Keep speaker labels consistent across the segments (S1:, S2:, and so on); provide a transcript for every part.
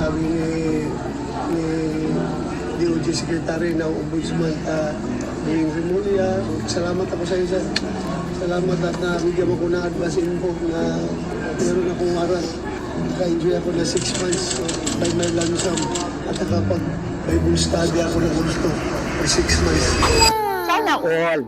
S1: sinabi ni DOJ Secretary na Ombudsman Bing Remulla. Salamat ako sa iyo, sir. Salamat at nabigyan mo ko ng advance info na meron akong warrant. Naka-enjoy ako na 6 months by my lump sum at nakapag-Bible study ako ng gusto for 6 months.
S2: Sana all.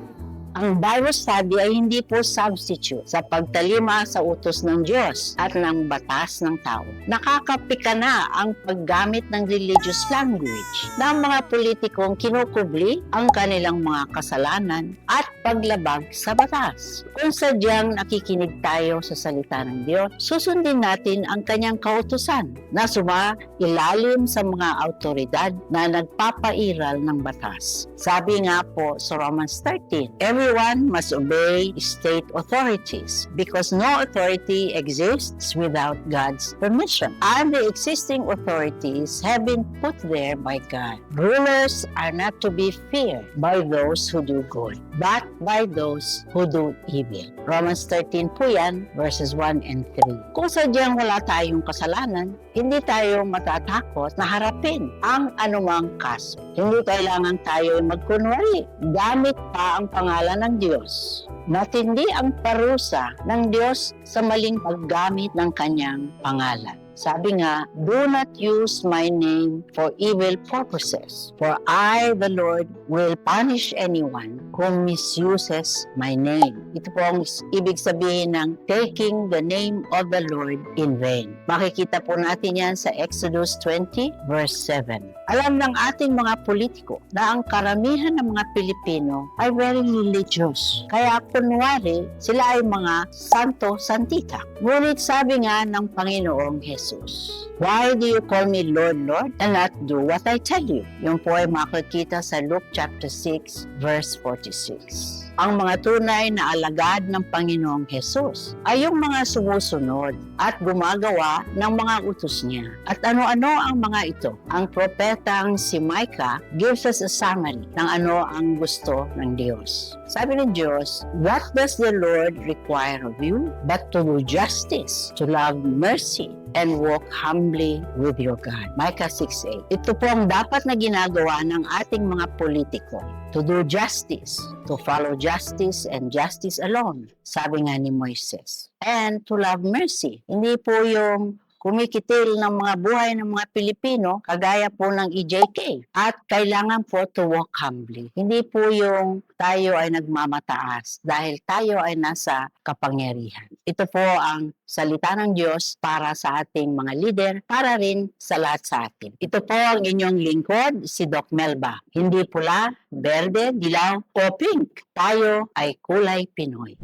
S2: Ang Bible study ay hindi po substitute sa pagtalima sa utos ng Diyos at ng batas ng tao. Nakakapika na ang paggamit ng religious language ng mga politikong kinukubli ang kanilang mga kasalanan at paglabag sa batas. Kung sadyang nakikinig tayo sa salita ng Diyos, susundin natin ang kanyang kautusan na sumailalim sa mga autoridad na nagpapairal ng batas. Sabi nga po sa Romans 13, everyone must obey state authorities because no authority exists without God's permission. And the existing authorities have been put there by God. Rulers are not to be feared by those who do good, but by those who do evil. Romans 13 po yan, verses 1 and 3. Kung sadyang wala tayong kasalanan, hindi tayo matatakot na harapin ang anumang kaso. Hindi kailangan tayo magkunwari gamit pa ang pangalan ng Diyos. Matindi ang parusa ng Diyos sa maling paggamit ng kanyang pangalan. Sabi nga, do not use my name for evil purposes, for I, the Lord, will punish anyone who misuses my name. Ito po ang ibig sabihin ng taking the name of the Lord in vain. Makikita po natin yan sa Exodus 20, verse 7. Alam ng ating mga politiko na ang karamihan ng mga Pilipino ay very religious. Kaya kunwari, sila ay mga santo-santita. Ngunit sabi nga ng Panginoong Jesus, why do you call me Lord, Lord, and not do what I tell you? Yung po ay makikita sa Luke chapter 6, verse 46. Ang mga tunay na alagad ng Panginoong Jesus ay yung mga sumusunod at gumagawa ng mga utos niya. At ano-ano ang mga ito? Ang propetang si Micah gives us a summary ng ano ang gusto ng Diyos. Sabi ng Diyos, what does the Lord require of you? But to do justice, to love mercy, and walk humbly with your God. Micah 6:8. Ito po ang dapat na ginagawa ng ating mga politiko. To do justice, to follow justice and justice alone. Sabi nga ni Moises. And to love mercy. Hindi po yung kumikitil ng mga buhay ng mga Pilipino, kagaya po ng EJK. At kailangan po to walk humbly. Hindi po yung tayo ay nagmamataas dahil tayo ay nasa kapangyarihan. Ito po ang salita ng Diyos para sa ating mga leader, para rin sa lahat sa atin. Ito po ang inyong lingkod, si Doc Melba. Hindi pula, berde, dilaw o pink. Tayo ay kulay Pinoy.